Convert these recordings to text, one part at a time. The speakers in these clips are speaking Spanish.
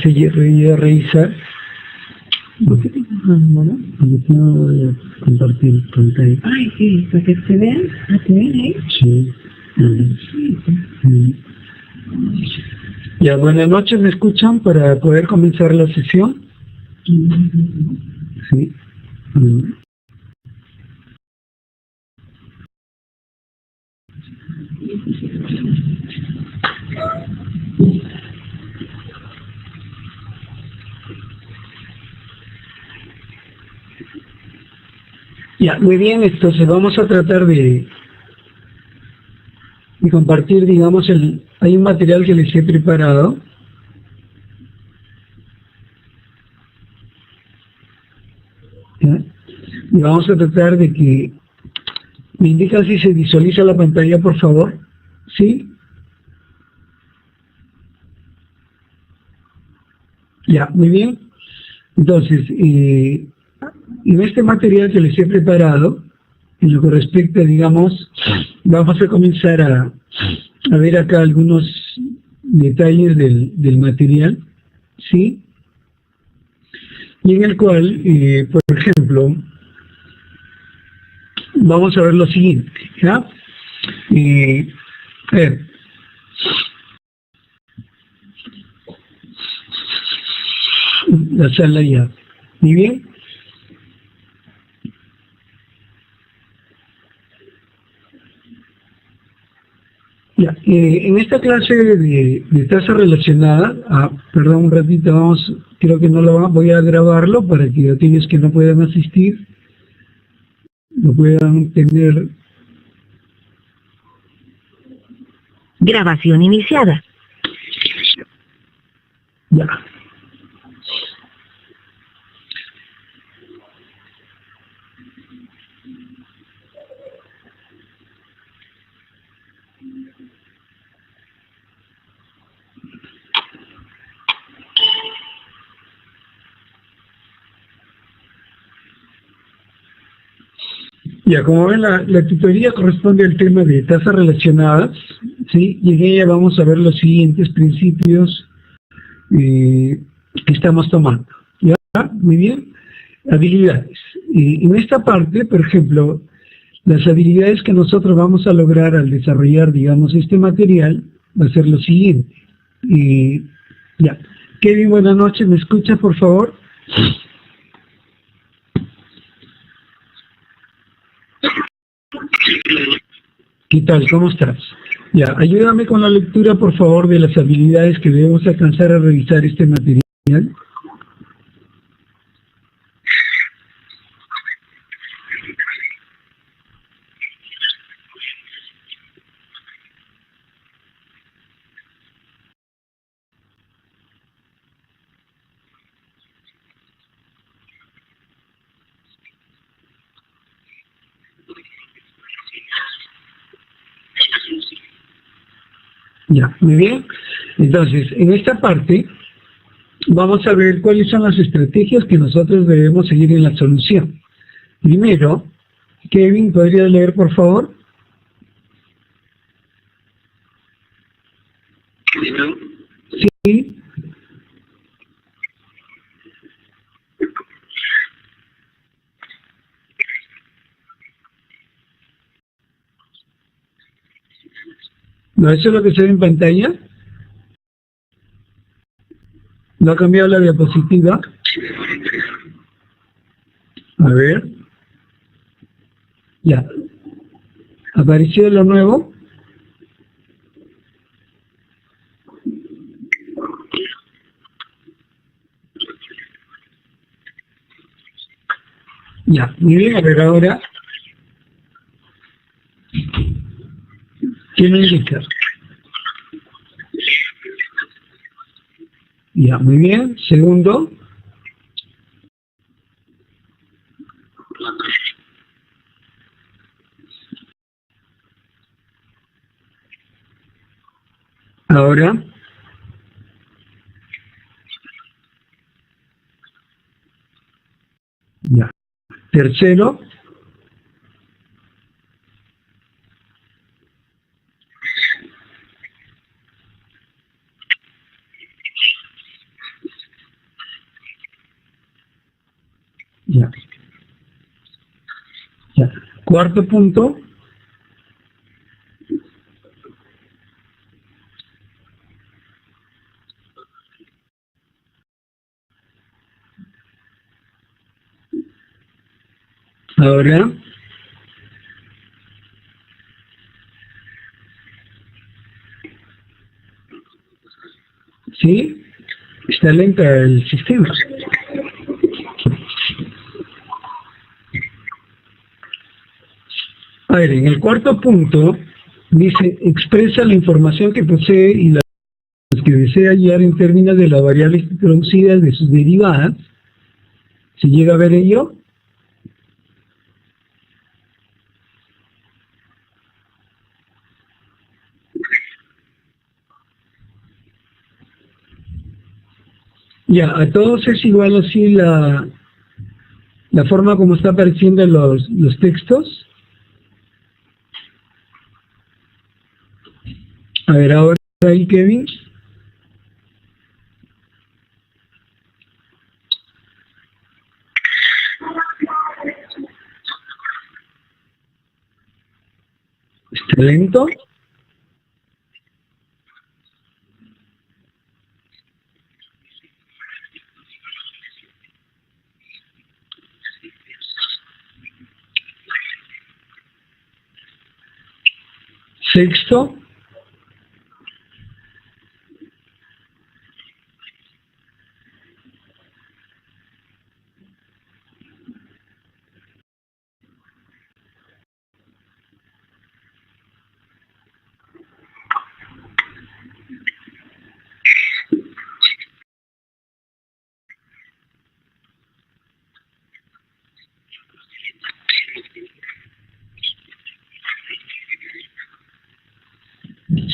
voy a revisar. Bueno, no voy a compartir pantalla. Ay, sí, para que se vean. ¿Te ven ahí? Sí. Ya, buenas noches, ¿me escuchan para poder comenzar la sesión? Sí. Ya, muy bien, entonces vamos a tratar de compartir, digamos, hay un material que les he preparado. ¿Ya? Y vamos a tratar de que me indican si se visualiza la pantalla, por favor. ¿Sí? Ya, muy bien. Entonces, en este material que les he preparado, en lo que respecta, digamos, vamos a comenzar a ver acá algunos detalles del material, ¿sí? Y en el cual, por ejemplo, vamos a ver lo siguiente, ¿ya? A ver, la sala ya. Muy bien. Ya, en esta clase de tasa relacionada, perdón un ratito, creo que no voy a grabarlo para que aquellos que no puedan asistir lo puedan tener. Grabación iniciada. Ya. Ya, como ven, la tutoría corresponde al tema de tasas relacionadas, ¿sí? Y en ella vamos a ver los siguientes principios que estamos tomando. ¿Ya? Muy bien. Habilidades. En esta parte, por ejemplo, las habilidades que nosotros vamos a lograr al desarrollar, digamos, este material, va a ser lo siguiente. Ya. Kevin, buenas noches, ¿me escucha, por favor? ¿Qué tal? ¿Cómo estás? Ya, ayúdame con la lectura, por favor, de las habilidades que debemos alcanzar a revisar este material. Ya, muy bien. Entonces, en esta parte vamos a ver cuáles son las estrategias que nosotros debemos seguir en la solución. Primero, Kevin, ¿podría leer, por favor? Sí. ¿No eso es lo que se ve en pantalla? ¿No ha cambiado la diapositiva? A ver. Ya. ¿Apareció lo nuevo? Ya. Muy bien, a ver ahora. ¿Qué me indica? Ya, muy bien. Segundo. Ahora. Ya. Tercero. Ya. Ya. Cuarto punto. Ahora, sí, está lenta el sistema. A ver, en el cuarto punto dice, expresa la información que posee y las que desea hallar en términos de las variables introducidas de sus derivadas. ¿Se llega a ver ello? Ya, a todos es igual así la forma como está apareciendo en los textos. A ver, ahora ahí, Kevin. ¿Está lento? Sexto.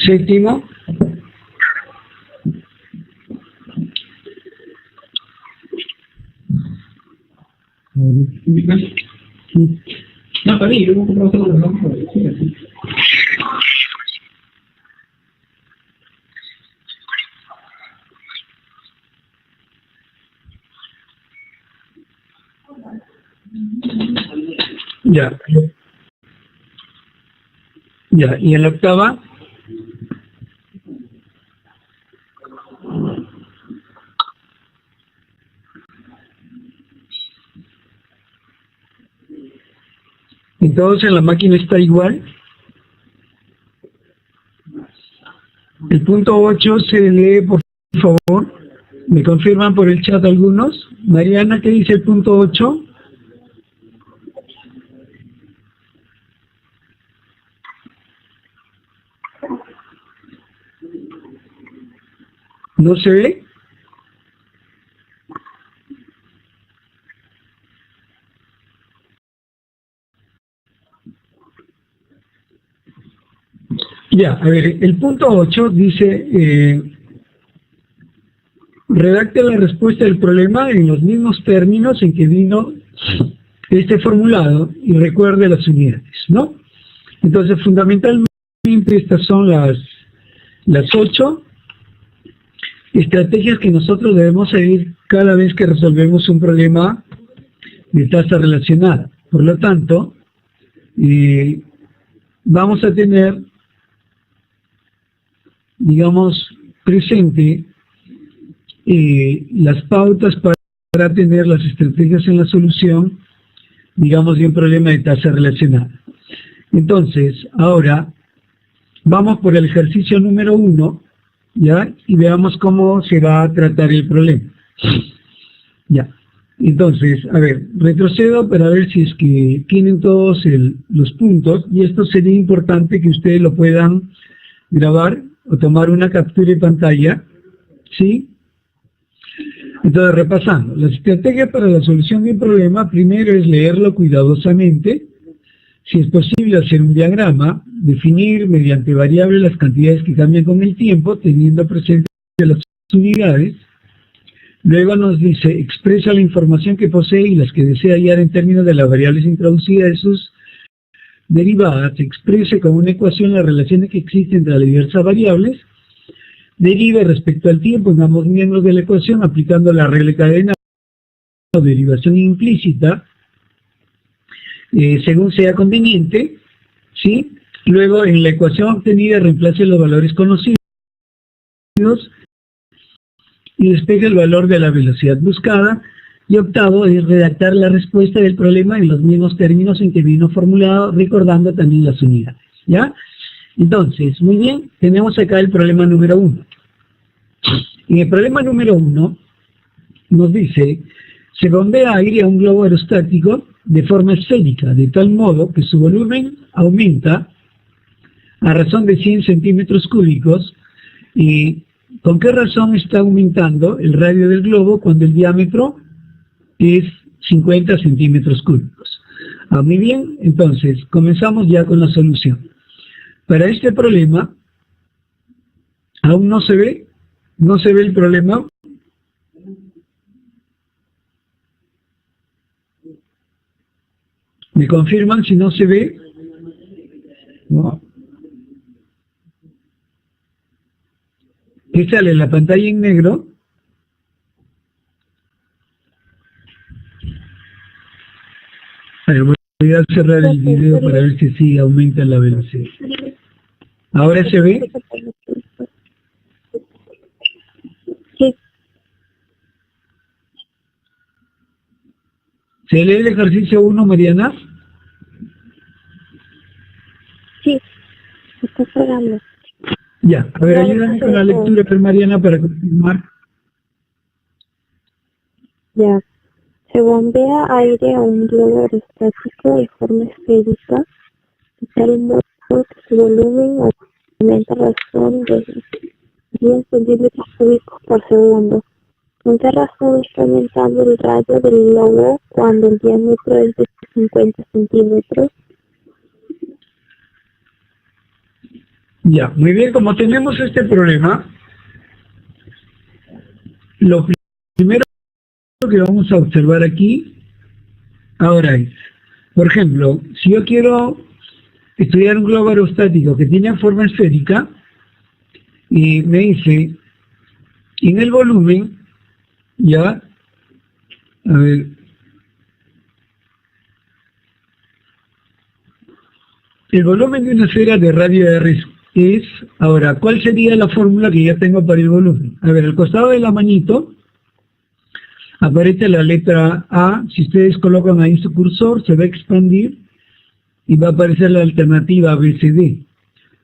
Séptimo. No, para mí, yo no comprado todo lo que Ya. Ya, y en la octava. Entonces la máquina está igual. El punto 8 se lee, por favor. ¿Me confirman por el chat algunos? Mariana, ¿qué dice el punto 8? ¿No se ve? Ya, a ver, el punto 8 dice, redacte la respuesta del problema en los mismos términos en que vino este formulado y recuerde las unidades, ¿no? Entonces, fundamentalmente, estas son las 8 estrategias que nosotros debemos seguir cada vez que resolvemos un problema de tasa relacionada. Por lo tanto, vamos a tener, digamos, presente las pautas para tener las estrategias en la solución, digamos, de un problema de tasa relacionada. Entonces, ahora vamos por el ejercicio número 1, ¿ya? Y veamos cómo se va a tratar el problema. Ya. Entonces, a ver, retrocedo para ver si es que tienen todos los puntos, y esto sería importante que ustedes lo puedan grabar o tomar una captura de pantalla, ¿sí? Entonces, repasando, la estrategia para la solución de un problema, primero es leerlo cuidadosamente, si es posible hacer un diagrama, definir mediante variables las cantidades que cambian con el tiempo, teniendo presente las unidades. Luego nos dice, expresa la información que posee y las que desea hallar en términos de las variables introducidas de sus derivadas, exprese con una ecuación las relaciones que existen entre las diversas variables, derive respecto al tiempo en ambos miembros de la ecuación aplicando la regla de cadena o derivación implícita, según sea conveniente, ¿sí? Luego, en la ecuación obtenida, reemplace los valores conocidos y despeje el valor de la velocidad buscada. Y octavo es redactar la respuesta del problema en los mismos términos en que vino formulado, recordando también las unidades, ¿ya? Entonces, muy bien, tenemos acá el problema número 1. En el problema número 1 nos dice: se bombea aire a un globo aerostático de forma esférica, de tal modo que su volumen aumenta a razón de 100 centímetros cúbicos. ¿Y con qué razón está aumentando el radio del globo cuando el diámetro es 50 centímetros cúbicos? Muy bien, entonces comenzamos ya con la solución. Para este problema, aún no se ve el problema. ¿Me confirman si no se ve? No. ¿Qué sale en la pantalla en negro? A ver, voy a cerrar el video para ver si sí aumenta la velocidad. ¿Ahora se ve? Sí. ¿Se lee el ejercicio 1, Mariana? Sí, está cargando. Ya, a ver, ayúdame con la lectura, Mariana, para confirmar. Ya. Se bombea aire a un globo aerostático de forma esférica, de tal modo que su volumen aumenta a razón de 10 centímetros cúbicos por segundo. ¿Con qué razón está aumentando el radio del globo cuando el diámetro es de 50 centímetros? Ya, muy bien, como tenemos este problema, lo primero que vamos a observar aquí ahora es, por ejemplo, si yo quiero estudiar un globo aerostático que tiene forma esférica, y me dice, en el volumen, ya, a ver, el volumen de una esfera de radio R es, ahora, ¿cuál sería la fórmula que ya tengo para el volumen? A ver, al costado de la manito aparece la letra A. Si ustedes colocan ahí su cursor, se va a expandir y va a aparecer la alternativa ABCD.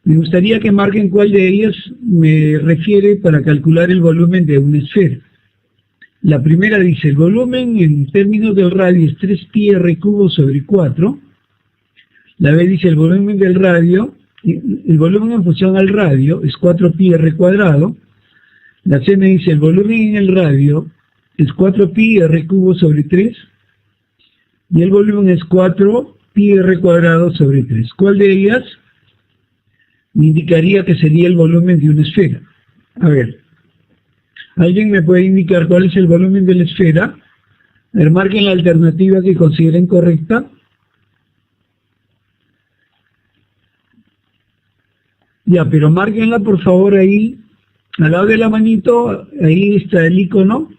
Me gustaría que marquen cuál de ellas me refiere para calcular el volumen de una esfera. La primera dice, el volumen en términos del radio es 3πr cubo sobre 4. La B dice, el volumen del radio, el volumen en función al radio es 4πr cuadrado. La C me dice, el volumen en el radio es 4πr cubo sobre 3. Y el volumen es 4πr cuadrado sobre 3. ¿Cuál de ellas me indicaría que sería el volumen de una esfera? A ver, ¿alguien me puede indicar cuál es el volumen de la esfera? A ver, marquen la alternativa que consideren correcta. Ya, pero márquenla por favor ahí, al lado de la manito, ahí está el icono.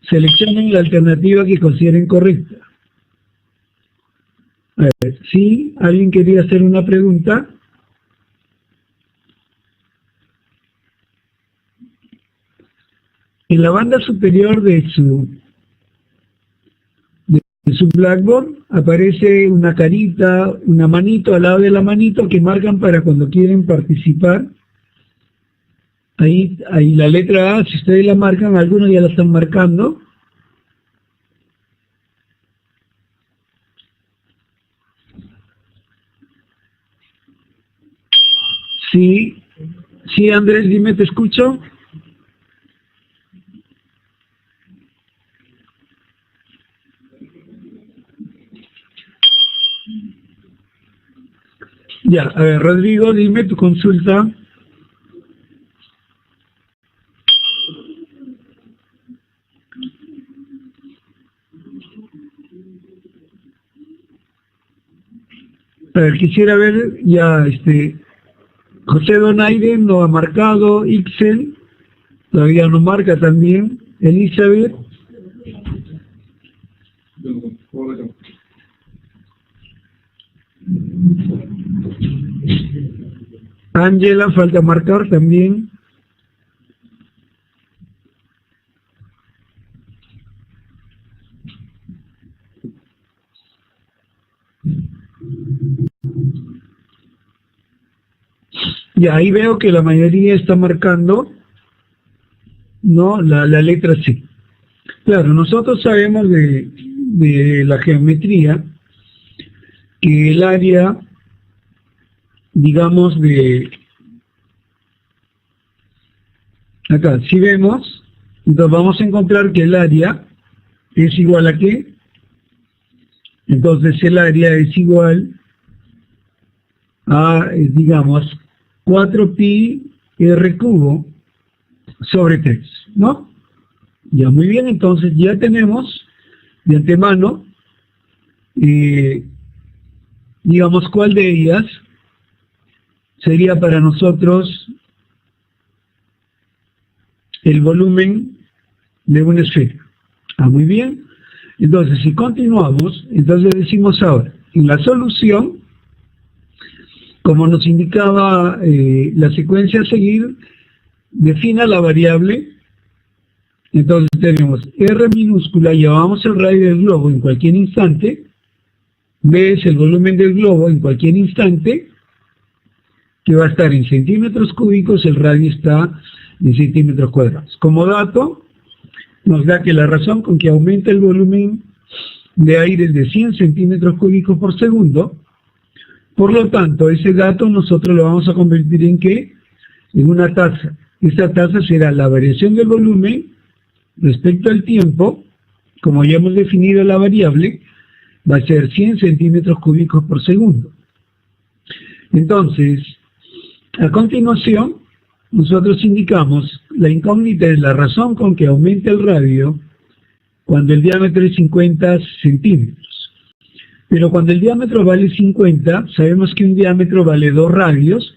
Seleccionen la alternativa que consideren correcta. A ver, ¿sí? ¿Alguien quería hacer una pregunta? En la banda superior de su Blackboard aparece una carita, una manito al lado de la manito que marcan para cuando quieren participar. Ahí la letra A, si ustedes la marcan, algunos ya la están marcando. Sí, sí, Andrés, dime, te escucho. Ya, a ver, Rodrigo, dime tu consulta. A ver, quisiera ver, ya, José Donaire no ha marcado, Ixel todavía no marca también, Elizabeth, Ángela, falta marcar también. Y ahí veo que la mayoría está marcando, ¿no? La letra C. Claro, nosotros sabemos de la geometría que el área, digamos, acá, si vemos, entonces vamos a encontrar que el área es igual a ¿qué? Entonces el área es igual a, digamos, 4pi r cubo sobre 3, ¿no? Ya, muy bien, entonces ya tenemos de antemano, digamos, cuál de ellas sería para nosotros el volumen de una esfera. Ah, muy bien. Entonces, si continuamos, entonces decimos ahora, en la solución, como nos indicaba la secuencia a seguir, defina la variable. Entonces tenemos R minúscula, llevamos el radio del globo en cualquier instante, B es el volumen del globo en cualquier instante, que va a estar en centímetros cúbicos, el radio está en centímetros cuadrados. Como dato, nos da que la razón con que aumenta el volumen de aire es de 100 centímetros cúbicos por segundo. Por lo tanto, ese dato nosotros lo vamos a convertir en ¿qué? En una tasa. Esta tasa será la variación del volumen respecto al tiempo. Como ya hemos definido la variable, va a ser 100 centímetros cúbicos por segundo. Entonces, a continuación, nosotros indicamos la incógnita es la razón con que aumenta el radio cuando el diámetro es 50 centímetros. Pero cuando el diámetro vale 50, sabemos que un diámetro vale 2 radios.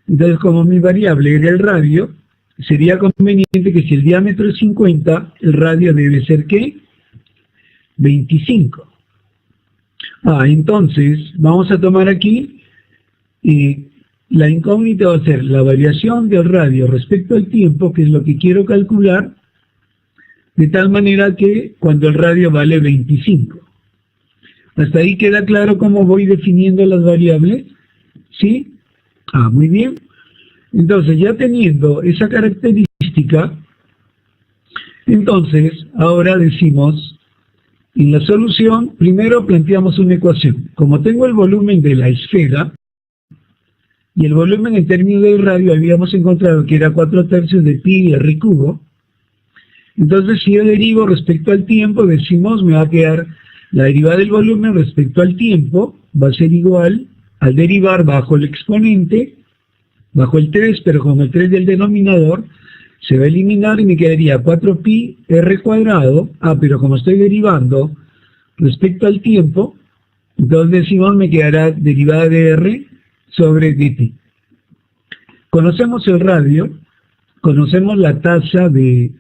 Entonces, como mi variable era el radio, sería conveniente que si el diámetro es 50, el radio debe ser ¿qué? 25. Entonces, vamos a tomar aquí, la incógnita va a ser la variación del radio respecto al tiempo, que es lo que quiero calcular, de tal manera que cuando el radio vale 25. ¿Hasta ahí queda claro cómo voy definiendo las variables? ¿Sí? Muy bien. Entonces, ya teniendo esa característica, entonces, ahora decimos, en la solución, primero planteamos una ecuación. Como tengo el volumen de la esfera, y el volumen en términos del radio habíamos encontrado que era 4/3 de pi r cubo, entonces si yo derivo respecto al tiempo, decimos, me va a quedar la derivada del volumen respecto al tiempo, va a ser igual al derivar bajo el exponente, bajo el 3, pero con el 3 del denominador, se va a eliminar y me quedaría 4pi r cuadrado, pero como estoy derivando respecto al tiempo, entonces decimos me quedará derivada de r sobre dt. Conocemos el radio, conocemos la tasa de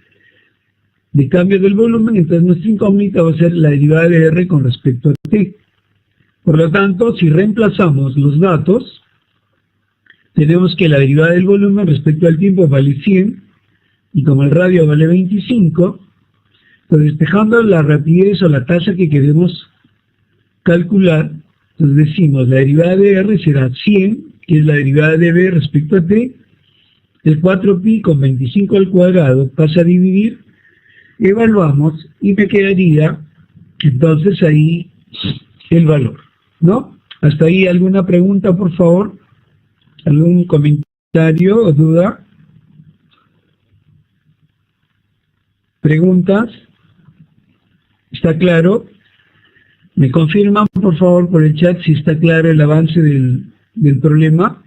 cambio del volumen, entonces nuestra incógnita va a ser la derivada de r con respecto a t. Por lo tanto, si reemplazamos los datos, tenemos que la derivada del volumen respecto al tiempo vale 100, y como el radio vale 25, entonces despejando la rapidez o la tasa que queremos calcular, entonces decimos la derivada de r será 100, que es la derivada de b respecto a t, el 4pi con 25 al cuadrado pasa a dividir, evaluamos y me quedaría entonces ahí el valor, ¿no? ¿Hasta ahí alguna pregunta, por favor? ¿Algún comentario o duda? ¿Preguntas? ¿Está claro? ¿Me confirman, por favor, por el chat si está claro el avance del problema?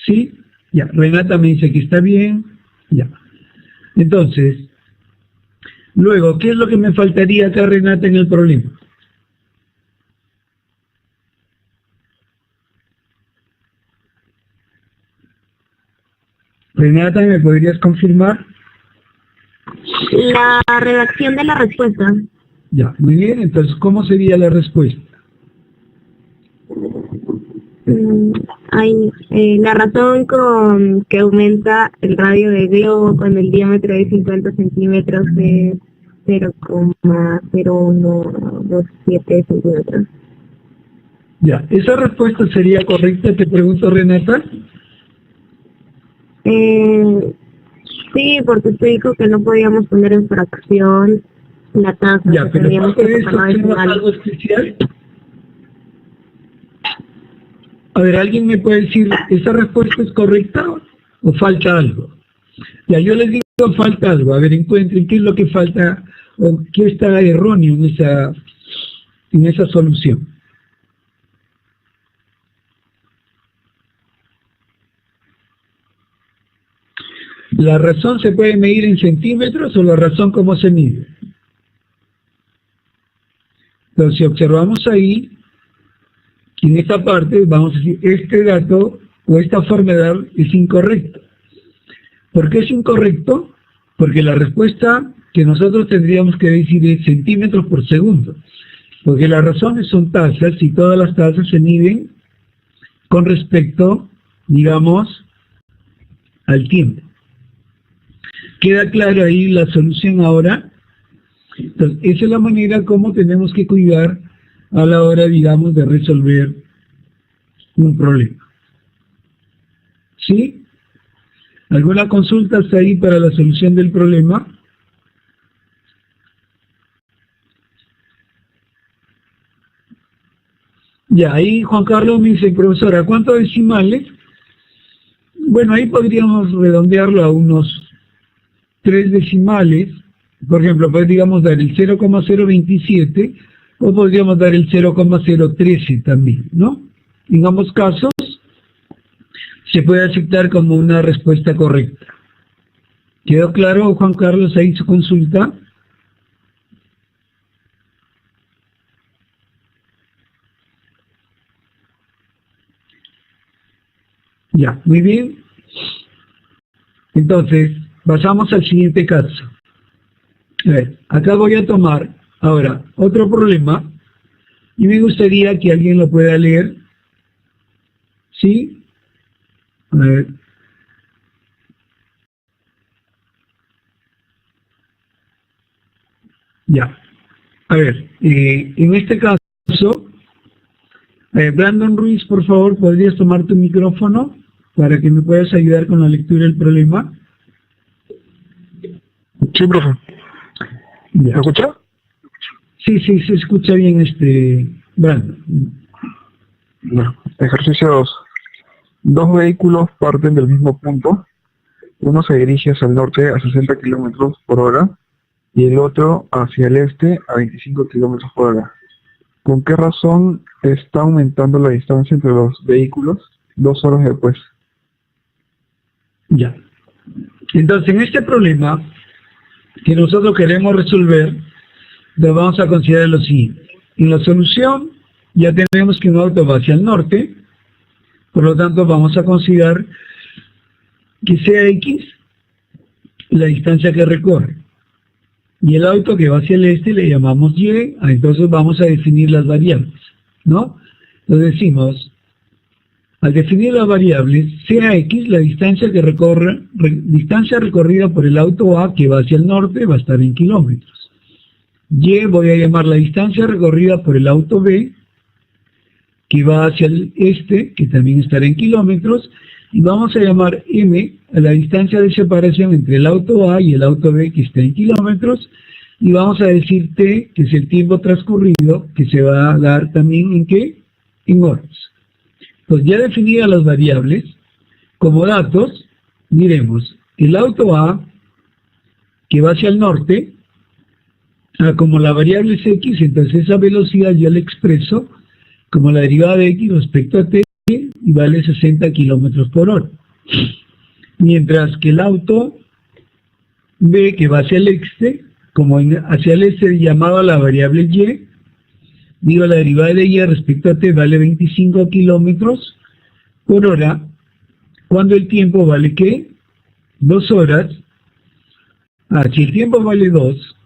¿Sí? Ya, Renata me dice que está bien. Ya. Entonces, luego, ¿qué es lo que me faltaría acá, Renata, en el problema? Renata, ¿me podrías confirmar? La redacción de la respuesta. Ya, muy bien. Entonces, ¿cómo sería la respuesta? La razón con que aumenta el radio del globo cuando el diámetro de 50 centímetros es 0,0127 centímetros. Ya, ¿esa respuesta sería correcta, te pregunto, Renata? Sí, porque usted dijo que no podíamos poner en fracción la tasa. Ya, pero teníamos aparte que de eso, sacarla ¿tenemos decimal. algo especial? A ver, ¿alguien me puede decir, ¿esa respuesta es correcta o falta algo? Ya, yo les digo, falta algo. A ver, encuentren qué es lo que falta o qué está erróneo en esa solución. ¿La razón se puede medir en centímetros o la razón cómo se mide? Entonces, si observamos ahí, en esta parte vamos a decir, este dato o esta forma de dar es incorrecto. ¿Por qué es incorrecto? Porque la respuesta que nosotros tendríamos que decir es centímetros por segundo. Porque las razones son tasas y todas las tasas se miden con respecto, digamos, al tiempo. ¿Queda claro ahí la solución ahora? Entonces, esa es la manera como tenemos que cuidar a la hora, digamos, de resolver un problema. ¿Sí? ¿Alguna consulta hasta ahí para la solución del problema? Ya, ahí Juan Carlos me dice, profesora, ¿cuántos decimales? Bueno, ahí podríamos redondearlo a unos 3 decimales. Por ejemplo, podríamos dar el 0,027 o podríamos dar el 0,013 también, ¿no? En ambos casos se puede aceptar como una respuesta correcta. ¿Quedó claro, Juan Carlos, ahí su consulta? Ya, muy bien. Entonces, pasamos al siguiente caso. A ver, acá voy a tomar ahora otro problema y me gustaría que alguien lo pueda leer. ¿Sí? A ver. Ya. A ver, en este caso, Brandon Ruiz, por favor, ¿podrías tomar tu micrófono para que me puedas ayudar con la lectura del problema? Sí, profe. Ya. ¿Me escucha? Sí, se escucha bien, Brandon. No. Ejercicio 2. Dos vehículos parten del mismo punto. Uno se dirige hacia el norte a 60 kilómetros por hora y el otro hacia el este a 25 kilómetros por hora. ¿Con qué razón está aumentando la distancia entre los vehículos 2 horas después? Ya. Entonces, en este problema que nosotros queremos resolver, nos vamos a considerar lo siguiente. En la solución ya tenemos que un auto va hacia el norte, por lo tanto vamos a considerar que sea X la distancia que recorre. Y el auto que va hacia el este le llamamos Y, entonces vamos a definir las variables, ¿no? Entonces decimos, al definir las variables, sea X la distancia que distancia recorrida por el auto A que va hacia el norte va a estar en kilómetros. Y voy a llamar la distancia recorrida por el auto B que va hacia el este, que también estará en kilómetros, y vamos a llamar M a la distancia de separación entre el auto A y el auto B que está en kilómetros, y vamos a decir T, que es el tiempo transcurrido, que se va a dar también ¿en qué? En horas. Pues ya definidas las variables, como datos, diremos el auto A, que va hacia el norte, como la variable es X, entonces esa velocidad yo la expreso como la derivada de X respecto a T, y vale 60 kilómetros por hora. Mientras que el auto B, que va hacia el este, como hacia el este llamado a la variable Y, digo la derivada de Y respecto a T vale 25 kilómetros por hora, cuando el tiempo vale ¿qué? 2 horas, Si el tiempo vale 2,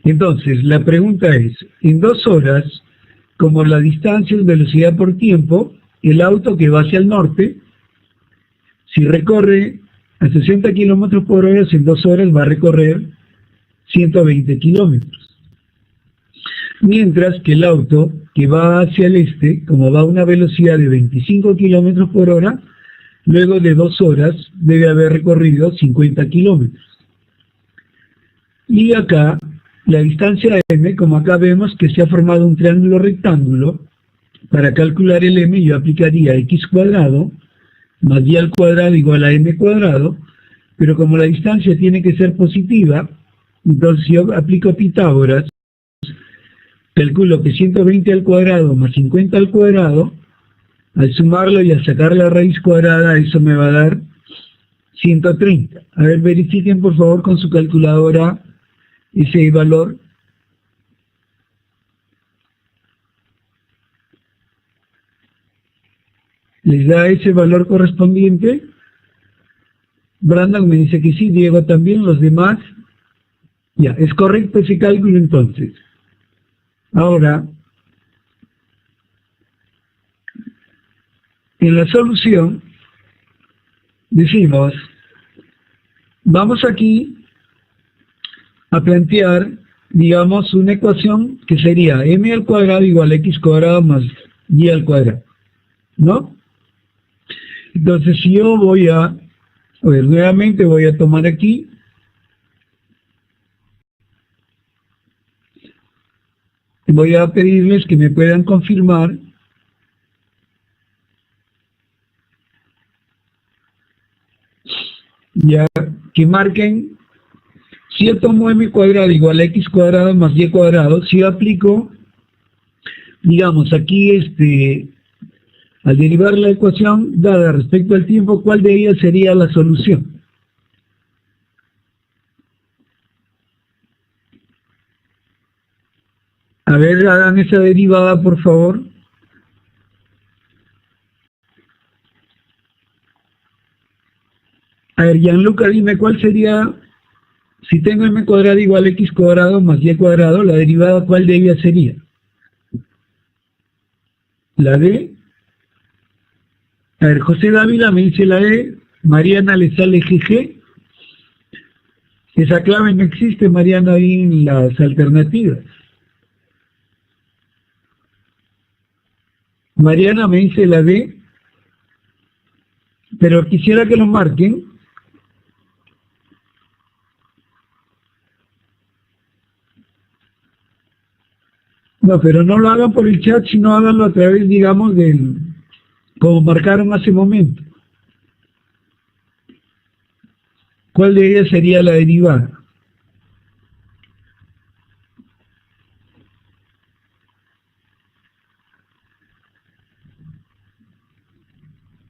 entonces la pregunta es, en 2 horas, como la distancia es velocidad por tiempo, el auto que va hacia el norte, si recorre a 60 kilómetros por hora, en 2 horas va a recorrer 120 kilómetros. Mientras que el auto que va hacia el este, como va a una velocidad de 25 kilómetros por hora, luego de 2 horas debe haber recorrido 50 kilómetros. Y acá, la distancia m, como acá vemos que se ha formado un triángulo rectángulo, para calcular el m yo aplicaría x cuadrado más y al cuadrado igual a m cuadrado, pero como la distancia tiene que ser positiva, entonces yo aplico Pitágoras, calculo que 120 al cuadrado más 50 al cuadrado, al sumarlo y al sacar la raíz cuadrada, eso me va a dar 130. A ver, verifiquen por favor con su calculadora ese valor. ¿Les da ese valor correspondiente? Brandon me dice que sí, Diego también, los demás. Ya, es correcto ese cálculo entonces. Ahora, en la solución, decimos, vamos aquí a plantear, digamos, una ecuación que sería m al cuadrado igual a x cuadrado más y al cuadrado, ¿no? Entonces, si yo voy a ver, nuevamente voy a tomar aquí, voy a pedirles que me puedan confirmar ya que marquen, si yo tomo m cuadrado igual a x cuadrado más y cuadrado, si yo aplico, digamos, aquí al derivar la ecuación dada respecto al tiempo, ¿cuál de ellas sería la solución? A ver, hagan esa derivada, por favor. A ver, Gianluca, dime cuál sería, si tengo m cuadrado igual a x cuadrado más y cuadrado, la derivada, ¿cuál de ellas sería? La D. A ver, José Dávila me dice la E, Mariana le sale GG. Esa clave no existe, Mariana, ahí en las alternativas. Mariana me dice la D, pero quisiera que lo marquen. No, pero no lo hagan por el chat, sino háganlo a través, digamos, como marcaron hace momento. ¿Cuál de ellas sería la derivada?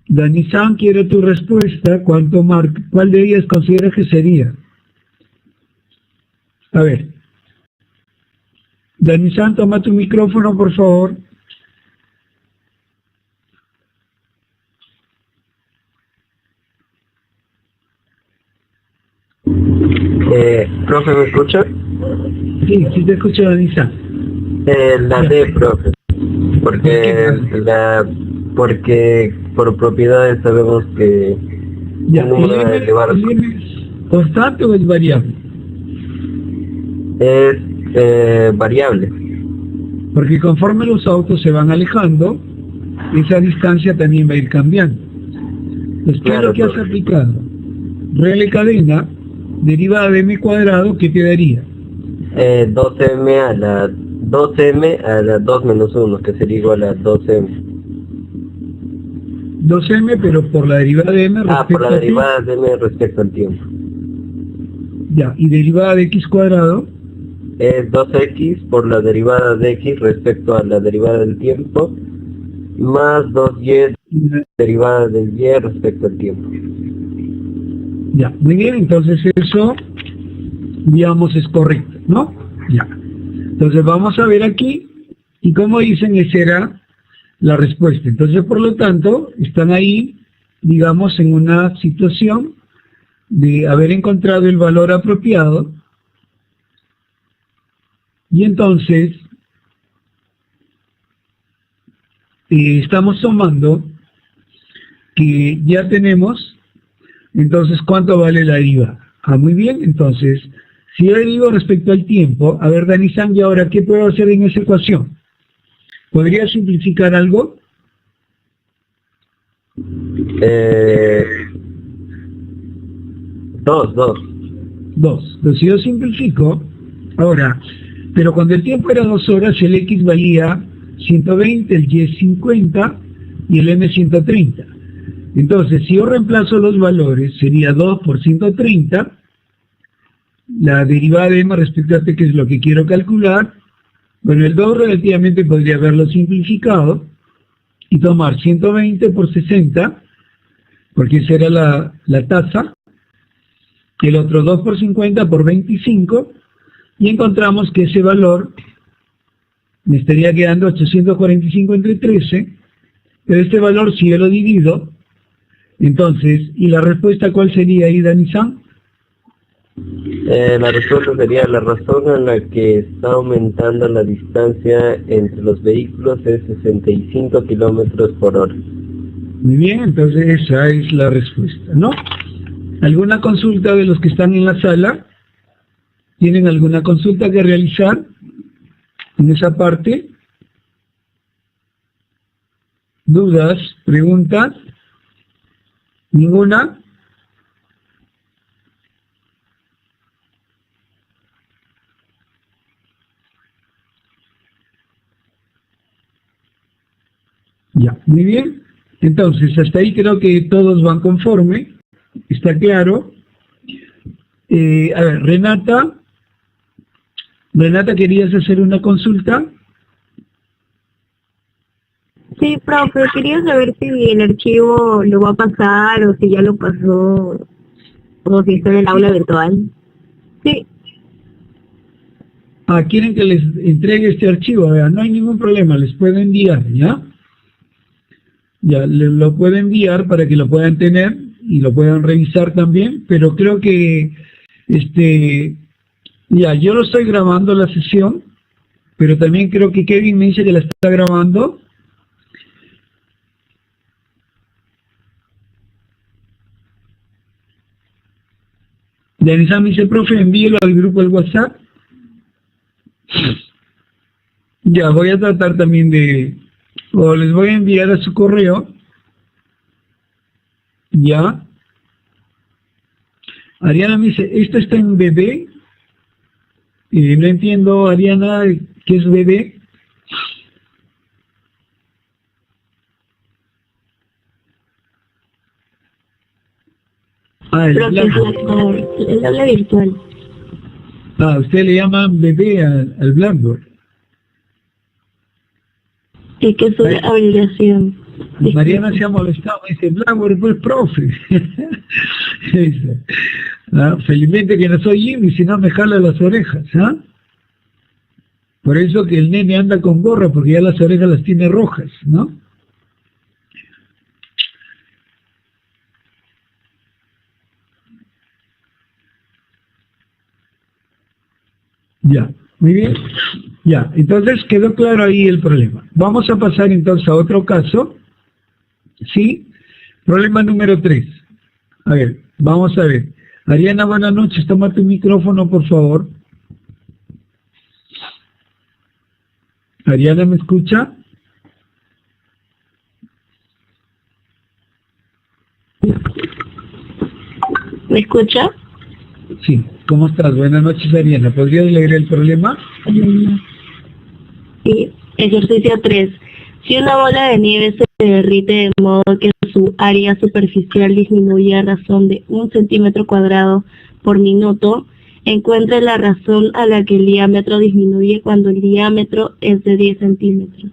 Dani-san, quiero tu respuesta. ¿Cuál de ellas consideras que sería? A ver. Dani-san, toma tu micrófono, por favor. Profe, ¿me escucha? Sí, sí te escucho, Dani-san. La D, profe. Porque por propiedades sabemos que ya, el número de elevar ¿el M es constante o es variable? es variable. Porque conforme los autos se van alejando, esa distancia también va a ir cambiando. Entonces, ¿qué es lo que has aplicado? Regla cadena, derivada de m cuadrado, ¿qué te daría? 2m a la 2 menos 1, que sería igual a 2m. 2m, pero por la derivada de m respecto por la derivada de m respecto al tiempo. Ya, y derivada de x cuadrado es 2x por la derivada de x respecto a la derivada del tiempo, más 2y derivada del y respecto al tiempo. Ya, muy bien, entonces eso, digamos, es correcto, ¿no? Ya. Entonces vamos a ver aquí, y como dicen, esa era la respuesta. Entonces, por lo tanto, están ahí, digamos, en una situación de haber encontrado el valor apropiado, y entonces estamos tomando que ya tenemos, entonces, ¿cuánto vale la deriva? Muy bien, entonces, si yo derivo respecto al tiempo, a ver, Dani-san, ¿y ahora qué puedo hacer en esa ecuación? ¿Podría simplificar algo? Dos. Entonces, si yo simplifico, ahora, pero cuando el tiempo era 2 horas, el X valía 120, el Y 50 y el M 130. Entonces, si yo reemplazo los valores, sería 2 por 130, la derivada de M respecto a T, que es lo que quiero calcular. Bueno, el 2 relativamente podría haberlo simplificado y tomar 120 por 60, porque esa era la tasa, el otro 2 por 50 por 25, y encontramos que ese valor me estaría quedando 845 entre 13, pero este valor si yo lo divido, entonces, ¿y la respuesta cuál sería ahí, Dani-san? La respuesta sería la razón en la que está aumentando la distancia entre los vehículos es 65 kilómetros por hora. Muy bien, entonces esa es la respuesta, ¿no? ¿Alguna consulta de los que están en la sala? ¿Tienen alguna consulta que realizar en esa parte? ¿Dudas? ¿Preguntas? ¿Ninguna? Ya, muy bien. Entonces, hasta ahí creo que todos van conforme. ¿Está claro? A ver, Renata, ¿querías hacer una consulta? Sí, profe, quería saber si el archivo lo va a pasar o si ya lo pasó o si está en el aula virtual. Sí. ¿Quieren que les entregue este archivo? Vean, no hay ningún problema, les puedo enviar, ¿ya? Ya, les lo puedo enviar para que lo puedan tener y lo puedan revisar también, pero creo que, ya, yo lo estoy grabando la sesión, pero también creo que Kevin me dice que la está grabando. Denisa me dice, profe, envíelo al grupo del WhatsApp. Ya, voy a tratar también o les voy a enviar a su correo. Ya. Ariana me dice, ¿esto está en bebé? No entiendo, Ariana, ¿qué es bebé? El aula virtual. Usted le llama bebé al Blackboard. Sí, que es una abreviación. Mariana se ha molestado, me dice, Blackboard, pues profe. Felizmente que no soy Jimmy, si no me jala las orejas, Por eso que el nene anda con gorra, porque ya las orejas las tiene rojas, ¿no? Ya, muy bien. Ya, entonces quedó claro ahí el problema. Vamos a pasar entonces a otro caso. ¿Sí? Problema número 3. A ver, vamos a ver. Ariana, buenas noches. Toma tu micrófono, por favor. Ariana, ¿me escucha? ¿Me escucha? Sí. ¿Cómo estás? Buenas noches, Ariana. ¿Podrías leer el problema? Sí. Ejercicio 3. Si una bola de nieve se derrite de modo que su área superficial disminuye a razón de 1 centímetro cuadrado por minuto, encuentre la razón a la que el diámetro disminuye cuando el diámetro es de 10 centímetros.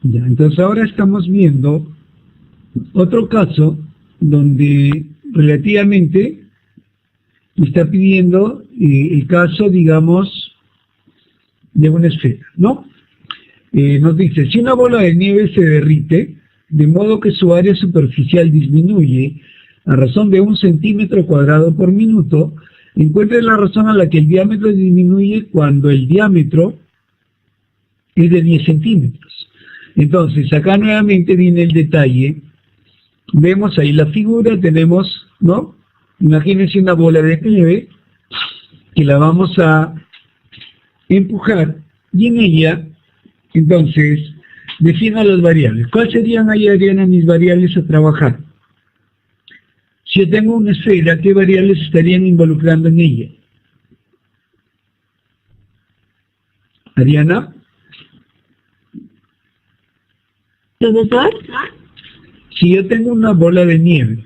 Ya, entonces ahora estamos viendo otro caso donde relativamente me está pidiendo el caso, digamos, de una esfera, ¿no? Nos dice, si una bola de nieve se derrite, de modo que su área superficial disminuye a razón de 1 centímetro cuadrado por minuto, encuentre la razón a la que el diámetro disminuye cuando el diámetro es de 10 centímetros. Entonces, acá nuevamente viene el detalle. Vemos ahí la figura, tenemos, ¿no? Imagínense una bola de nieve que la vamos a empujar y en ella, entonces, defina las variables. ¿Cuáles serían ahí, Adriana, mis variables a trabajar? Si yo tengo una esfera, ¿qué variables estarían involucrando en ella? Adriana. ¿Profesor? Si yo tengo una bola de nieve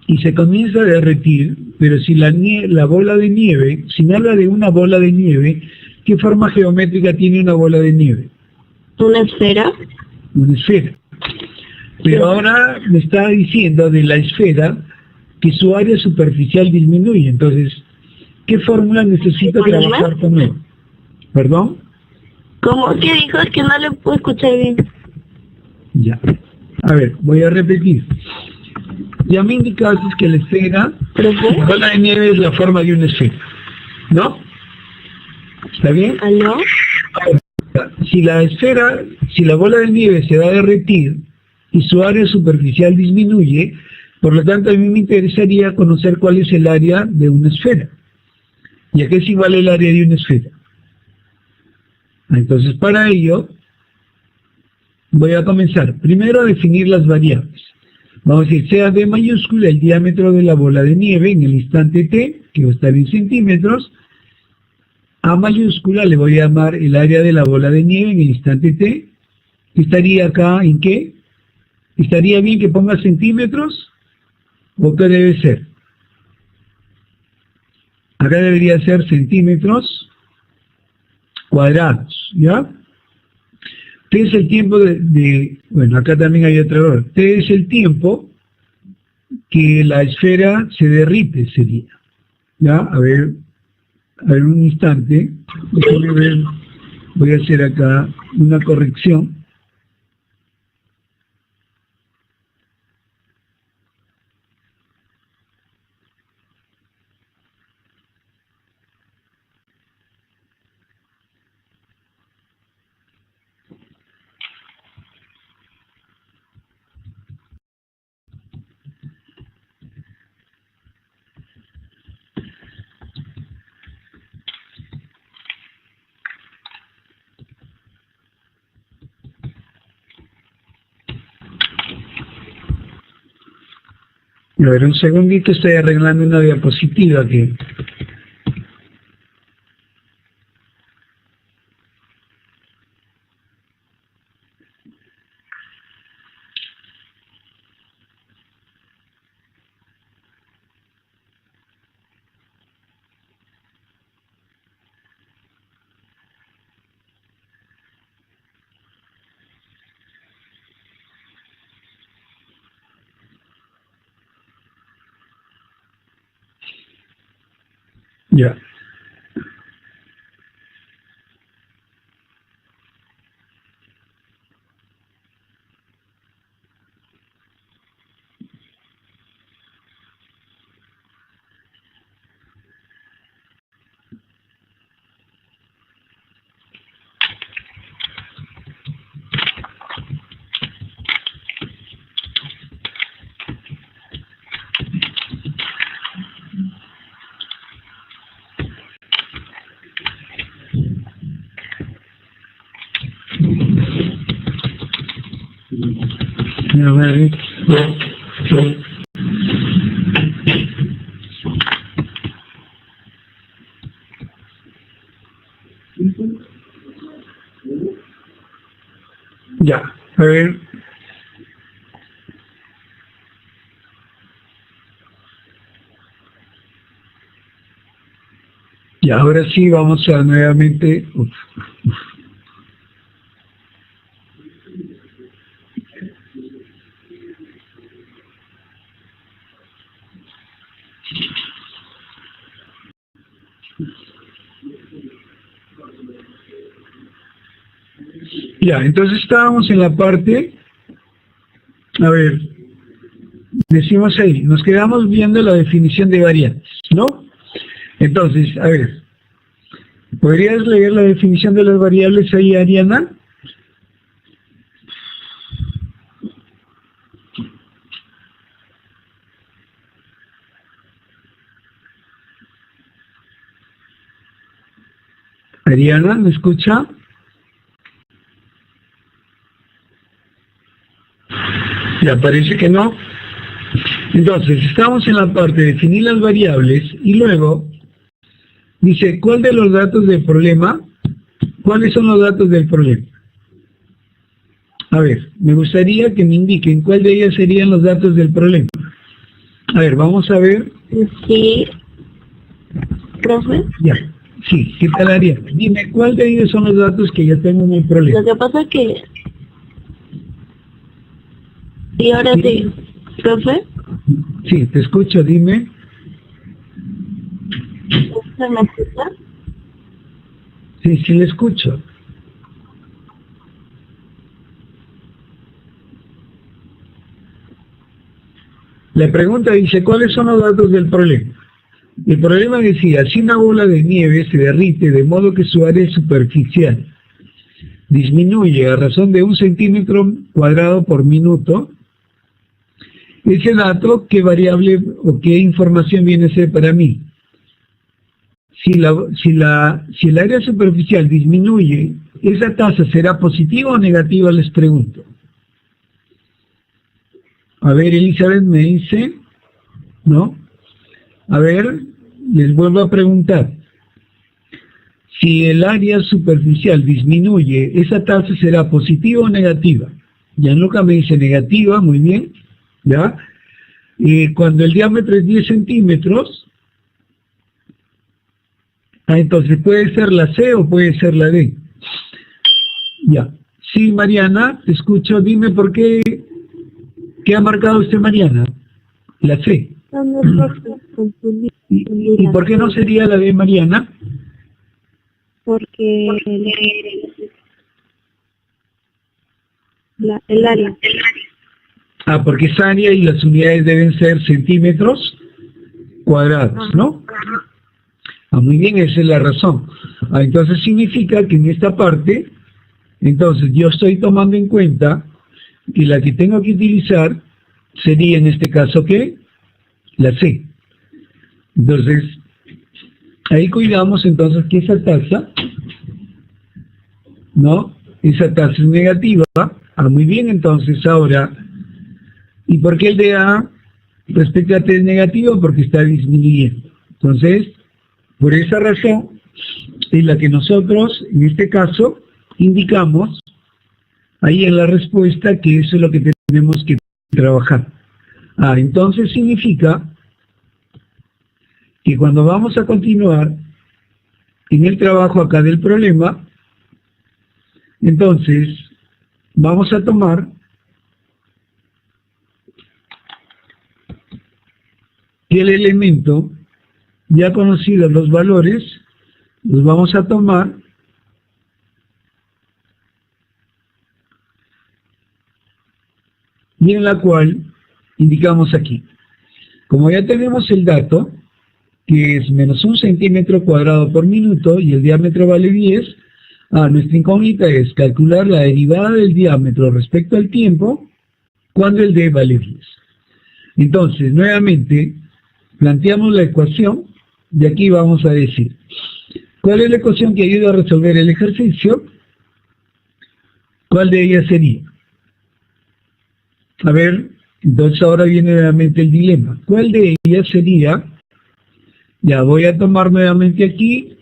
y se comienza a derretir, pero si la bola de nieve, si me habla de una bola de nieve, ¿qué forma geométrica tiene una bola de nieve? ¿Una esfera? Una esfera. Pero ahora me está diciendo de la esfera que su área superficial disminuye. Entonces, ¿qué fórmula necesito trabajar con él? ¿Perdón? ¿Cómo? ¿Qué dijo? Es que no le puedo escuchar bien. Ya. A ver, voy a repetir. Ya me indicaste que la esfera, la bola de nieve es la forma de una esfera, ¿no? ¿Está bien? ¿Aló? Si la bola de nieve se va a derretir y su área superficial disminuye, por lo tanto a mí me interesaría conocer cuál es el área de una esfera. ¿Y a qué es igual el área de una esfera? Entonces, para ello, voy a comenzar primero a definir las variables. Vamos a decir, sea D mayúscula el diámetro de la bola de nieve en el instante T, que va a estar en centímetros. A mayúscula le voy a llamar el área de la bola de nieve en el instante T. ¿Estaría acá en qué? ¿Estaría bien que ponga centímetros? ¿O qué debe ser? Acá debería ser centímetros cuadrados, ¿ya? T es el tiempo bueno, acá también hay otro error. T es el tiempo que la esfera se derrite, sería. ¿Ya? A ver un instante. Déjame ver. Voy a hacer acá una corrección. A ver, un segundito, estoy arreglando una diapositiva que... Ya. A ver. Ya, a ver. Y ahora sí vamos a nuevamente... Ya, entonces estábamos en la parte, a ver, decimos ahí, nos quedamos viendo la definición de variables, ¿no? Entonces, a ver, ¿podrías leer la definición de las variables ahí, Ariana? Ariana, ¿me escucha? Ya parece que no. Entonces, estamos en la parte de definir las variables y luego dice, ¿cuál de los datos del problema? ¿Cuáles son los datos del problema? A ver, me gustaría que me indiquen cuál de ellas serían los datos del problema. A ver, vamos a ver. Sí, profe. Ya, sí, ¿qué tal, Ariana? Dime, ¿cuál de ellos son los datos que ya tengo en el problema? Lo que pasa es que... Y ahora sí, profe. Sí, te escucho, dime. ¿Se me escucha? Sí, sí, le escucho. La pregunta dice, ¿cuáles son los datos del problema? El problema decía, si una bola de nieve se derrite de modo que su área superficial disminuye a razón de 1 centímetro cuadrado por minuto, ese dato, ¿qué variable o qué información viene a ser para mí? Si el área superficial disminuye, ¿esa tasa será positiva o negativa? Les pregunto. A ver, Elizabeth me dice, ¿no? A ver, les vuelvo a preguntar. Si el área superficial disminuye, ¿esa tasa será positiva o negativa? Gianluca me dice negativa, muy bien, ¿ya? Cuando el diámetro es 10 centímetros, entonces puede ser la C o puede ser la D. Ya. Sí, Mariana, te escucho, dime por qué. ¿Qué ha marcado usted, Mariana? La C. ¿Y por qué no sería la D, Mariana? Porque el área. Porque es área y las unidades deben ser centímetros cuadrados, ¿no? Muy bien, esa es la razón. Entonces significa que en esta parte, entonces yo estoy tomando en cuenta que la que tengo que utilizar sería en este caso, ¿qué? La C. Entonces, ahí cuidamos entonces que esa tasa, ¿no? Esa tasa es negativa. Muy bien, entonces ahora, ¿y por qué el de A respecto a T es negativo? Porque está disminuyendo. Entonces, por esa razón es la que nosotros, en este caso, indicamos ahí en la respuesta que eso es lo que tenemos que trabajar. Entonces significa que cuando vamos a continuar en el trabajo acá del problema, entonces vamos a tomar que el elemento, ya conocidos los valores, los vamos a tomar y en la cual indicamos aquí. Como ya tenemos el dato, que es menos 1 centímetro cuadrado por minuto y el diámetro vale 10, nuestra incógnita es calcular la derivada del diámetro respecto al tiempo cuando el D vale 10. Entonces, nuevamente, planteamos la ecuación y aquí vamos a decir, ¿cuál es la ecuación que ayuda a resolver el ejercicio? ¿Cuál de ellas sería? A ver, entonces ahora viene nuevamente el dilema. ¿Cuál de ellas sería? Ya voy a tomar nuevamente aquí,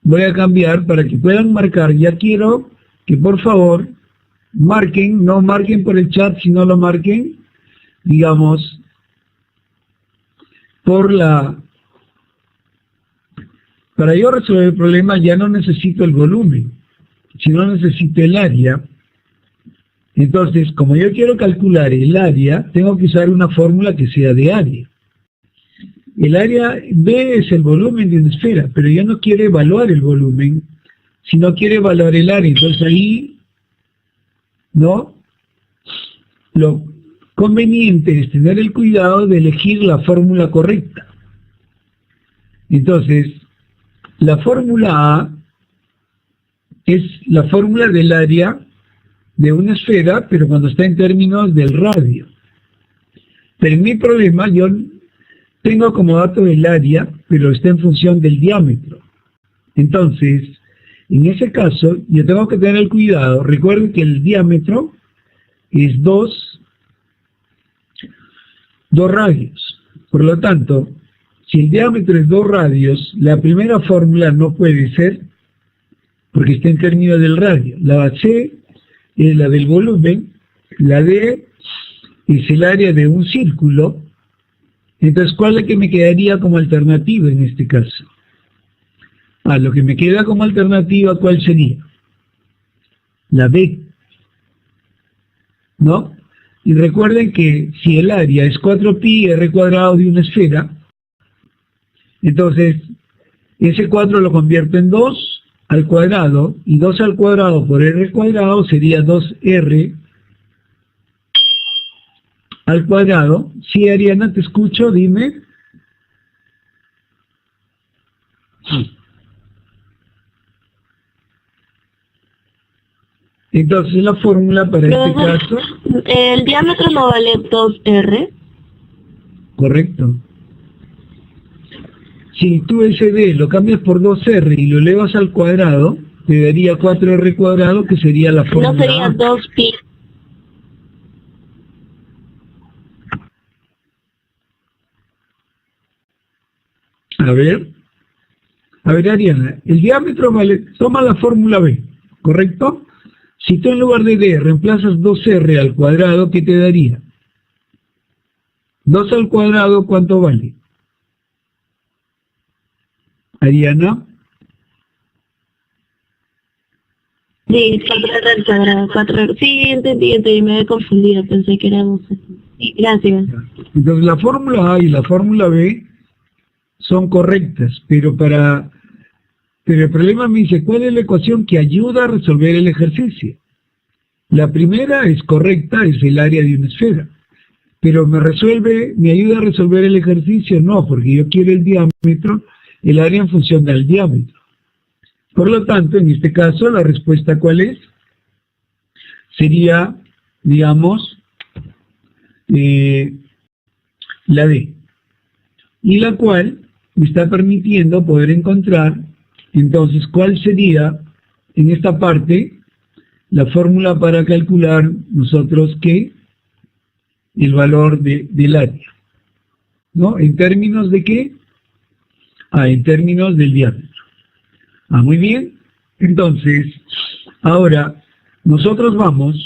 voy a cambiar para que puedan marcar. Ya quiero que por favor marquen, no marquen por el chat, sino lo marquen, digamos, para yo resolver el problema ya no necesito el volumen, sino necesito el área. Entonces, como yo quiero calcular el área, tengo que usar una fórmula que sea de área. El área B es el volumen de una esfera, pero yo no quiero evaluar el volumen, sino quiero evaluar el área. Entonces ahí, ¿no? conveniente es tener el cuidado de elegir la fórmula correcta. Entonces, la fórmula A es la fórmula del área de una esfera, pero cuando está en términos del radio. Pero en mi problema yo tengo como dato el área, pero está en función del diámetro. Entonces, en ese caso, yo tengo que tener el cuidado. Recuerden que el diámetro es 2 radios. Por lo tanto, si el diámetro es 2 radios, la primera fórmula no puede ser, porque está en términos del radio. La C es la del volumen, la D es el área de un círculo. Entonces, ¿cuál es la que me quedaría como alternativa en este caso? Lo que me queda como alternativa, ¿cuál sería? La B, ¿no? Y recuerden que si el área es 4pi r cuadrado de una esfera, entonces ese 4 lo convierto en 2 al cuadrado, y 2 al cuadrado por r cuadrado sería 2r al cuadrado. Sí, Ariana, te escucho, dime. Entonces la fórmula para este caso... El diámetro no vale 2r. Correcto. Si tú ese d lo cambias por 2r y lo elevas al cuadrado, te daría 4r cuadrado, que sería la fórmula. No sería 2pi. A ver, Ariana, el diámetro vale, toma la fórmula B, ¿correcto? Si tú en lugar de D reemplazas 2R al cuadrado, ¿qué te daría? 2 al cuadrado, ¿cuánto vale? Ariana. Sí, 4R al cuadrado, 4R. Sí, entendí, me había confundido, pensé que éramos... Sí, gracias. Entonces la fórmula A y la fórmula B son correctas, pero el problema me dice, ¿cuál es la ecuación que ayuda a resolver el ejercicio? La primera es correcta, es el área de una esfera, pero me ayuda a resolver el ejercicio, no, porque yo quiero el diámetro, el área en función del diámetro. Por lo tanto, en este caso, la respuesta ¿cuál es? Sería, digamos, la D, y la cual me está permitiendo poder encontrar, entonces, ¿cuál sería, en esta parte, la fórmula para calcular nosotros que el valor del área? ¿No? ¿En términos de qué? En términos del diámetro. Muy bien. Entonces, ahora, nosotros vamos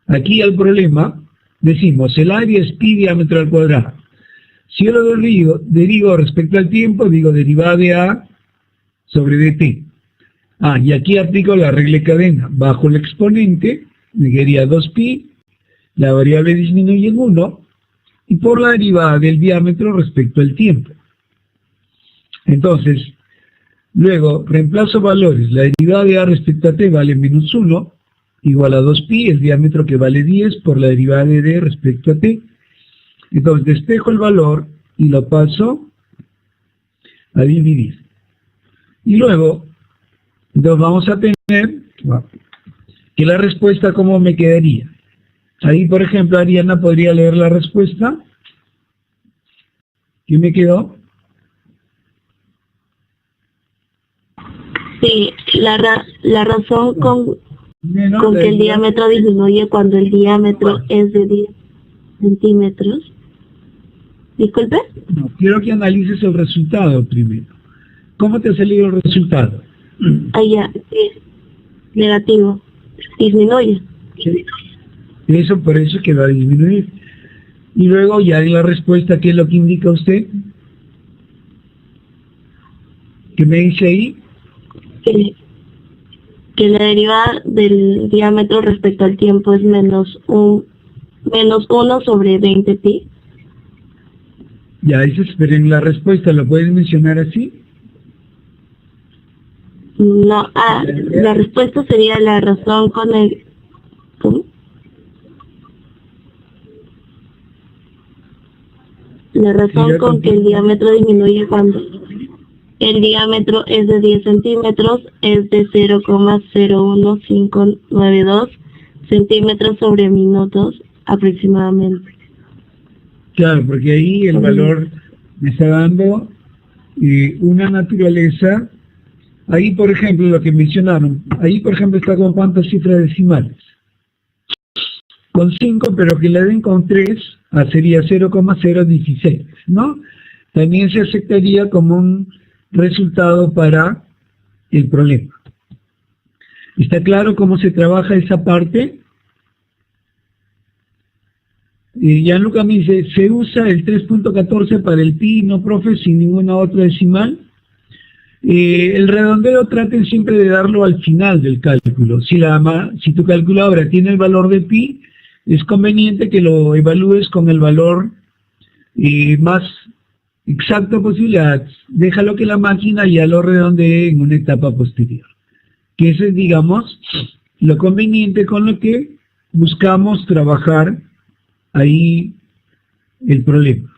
aquí al problema, decimos, el área es pi diámetro al cuadrado. Si yo lo derivo respecto al tiempo, digo derivada de A sobre dt. Y aquí aplico la regla de cadena. Bajo el exponente, me quedaría 2pi, la variable disminuye en 1, y por la derivada del diámetro respecto al tiempo. Entonces, luego reemplazo valores. La derivada de A respecto a t vale menos 1, igual a 2pi, el diámetro que vale 10, por la derivada de d respecto a t. Entonces despejo el valor y lo paso a dividir. Y luego, entonces vamos a tener que la respuesta, ¿cómo me quedaría? Ahí, por ejemplo, Ariana podría leer la respuesta. ¿Qué me quedó? Sí, la razón con que el diámetro disminuye cuando el diámetro es de 10 centímetros. ¿Disculpe? No, quiero que analices el resultado primero. ¿Cómo te ha salido el resultado? Ya, sí. Negativo. Disminuye. Sí. Eso, por eso que va a disminuir. Y luego ya en la respuesta, ¿qué es lo que indica usted? ¿Qué me dice ahí? Que la derivada del diámetro respecto al tiempo es menos 1 sobre 20pi. Ya, eso es, pero en la respuesta, ¿lo puedes mencionar así? No, la respuesta sería la razón con el... ¿Cómo? La razón con que el diámetro disminuye cuando el diámetro es de 10 centímetros es de 0,01592 centímetros sobre minutos aproximadamente. Claro, porque ahí el valor me está dando una naturaleza. Ahí, por ejemplo, lo que mencionaron, ahí, por ejemplo, está con cuántas cifras decimales. Con 5, pero que la den con 3, sería 0,016, ¿no? También se aceptaría como un resultado para el problema. ¿Está claro cómo se trabaja esa parte? Gianluca me dice, ¿se usa el 3.14 para el pi, no, profe, sin ninguna otra decimal? El redondeo traten siempre de darlo al final del cálculo. Si tu calculadora tiene el valor de pi, es conveniente que lo evalúes con el valor más exacto posible. Déjalo que la máquina ya lo redondee en una etapa posterior. Que ese es, digamos, lo conveniente con lo que buscamos trabajar ahí el problema.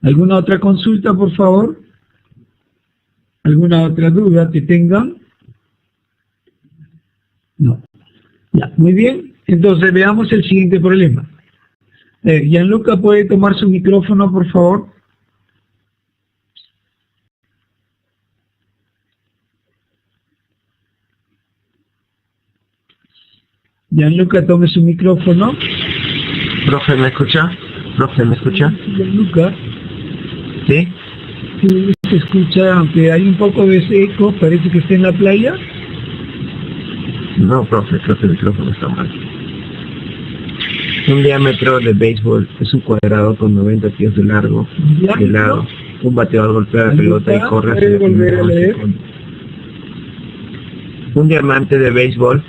¿Alguna otra consulta, por favor? ¿Alguna otra duda que tengan? No. Ya, muy bien. Entonces veamos el siguiente problema. Gianluca, ¿puede tomar su micrófono, por favor? Gianluca, tome su micrófono. Profe, ¿me escucha? Profe, ¿me escucha? Gianluca. ¿Sí? Sí, se escucha, aunque hay un poco de eco, parece que está en la playa. No, profe, creo que el micrófono está mal. Un diámetro de béisbol es un cuadrado con 90 pies de largo, de lado. Un bateador golpea la pelota y corre hacia la primera base. Un diamante de béisbol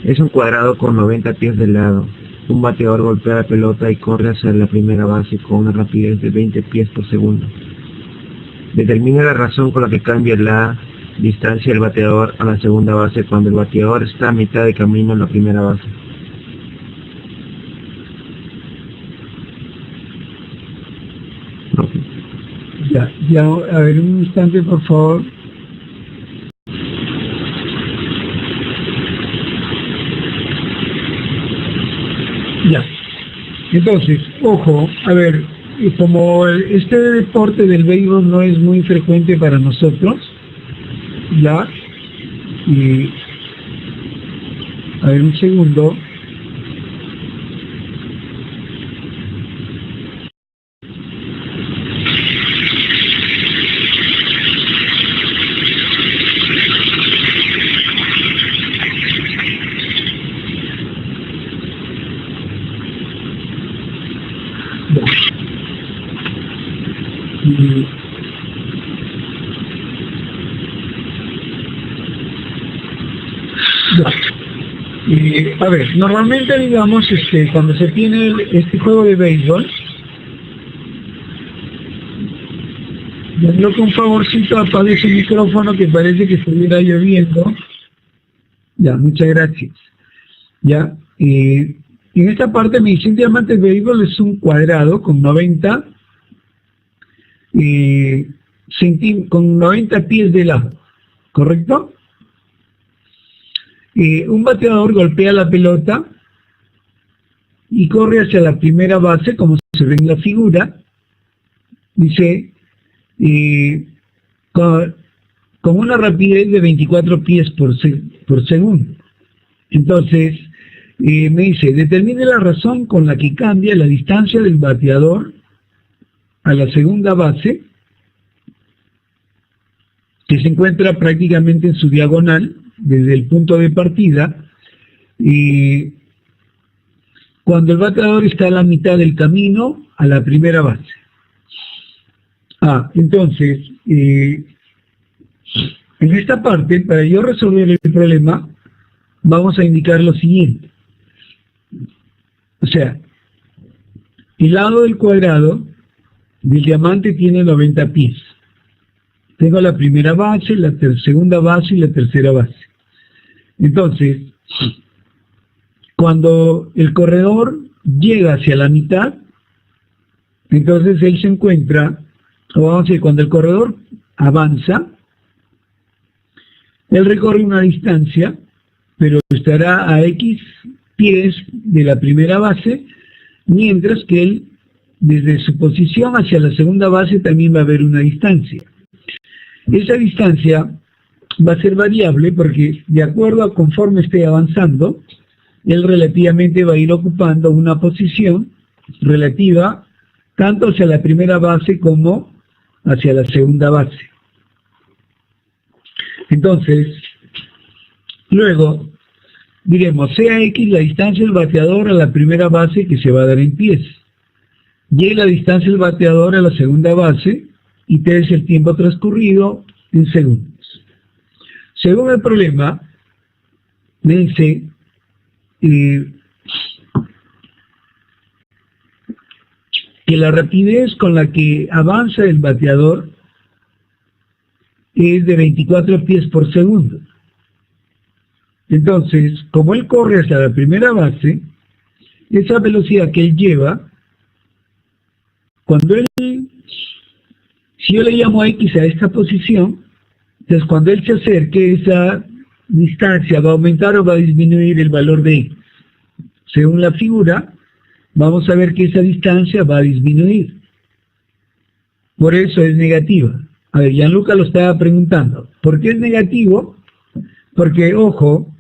es un cuadrado con 90 pies de lado. Un bateador golpea la pelota y corre hacia la primera base con una rapidez de 20 pies por segundo. Determina la razón con la que cambia la distancia del bateador a la segunda base cuando el bateador está a mitad de camino en la primera base. Okay. Ya, a ver, un instante, por favor. Ya. Entonces, ojo, a ver, y como este deporte del béisbol no es muy frecuente para nosotros, ya, y a ver, un segundo. A ver, normalmente, digamos, cuando se tiene este juego de béisbol, yo con favorcito apague ese micrófono que parece que estuviera lloviendo. Ya, muchas gracias. Ya, en esta parte me dice un diamante de béisbol es un cuadrado con 90 pies de lado, ¿correcto? Un bateador golpea la pelota y corre hacia la primera base, como se ve en la figura. Dice, con una rapidez de 24 pies por segundo. Entonces, me dice, determine la razón con la que cambia la distancia del bateador a la segunda base, que se encuentra prácticamente en su diagonal, desde el punto de partida, y cuando el bateador está a la mitad del camino a la primera base. Entonces, en esta parte, para yo resolver el problema, vamos a indicar lo siguiente. O sea, el lado del cuadrado del diamante tiene 90 pies. Tengo la primera base, la segunda base y la tercera base. Entonces, cuando el corredor llega hacia la mitad, Entonces él se encuentra, o vamos a decir, cuando el corredor avanza, él recorre una distancia, pero estará a X pies de la primera base, mientras que él, desde su posición hacia la segunda base, también va a haber una distancia. Esa distancia va a ser variable porque, de acuerdo a conforme esté avanzando, él relativamente va a ir ocupando una posición relativa tanto hacia la primera base como hacia la segunda base. Entonces, luego, diremos, sea X la distancia del bateador a la primera base que se va a dar en pies, Y la distancia del bateador a la segunda base, y T es el tiempo transcurrido en segundos. Según el problema, dice que la rapidez con la que avanza el bateador es de 24 pies por segundo. Entonces, como él corre hasta la primera base, esa velocidad que él lleva, cuando él, si yo le llamo X a esta posición, entonces cuando él se acerque, esa distancia va a aumentar o va a disminuir el valor de X. Según la figura, vamos a ver que esa distancia va a disminuir. Por eso es negativa. A ver, Gianluca lo estaba preguntando. ¿Por qué es negativo? Porque, ojo,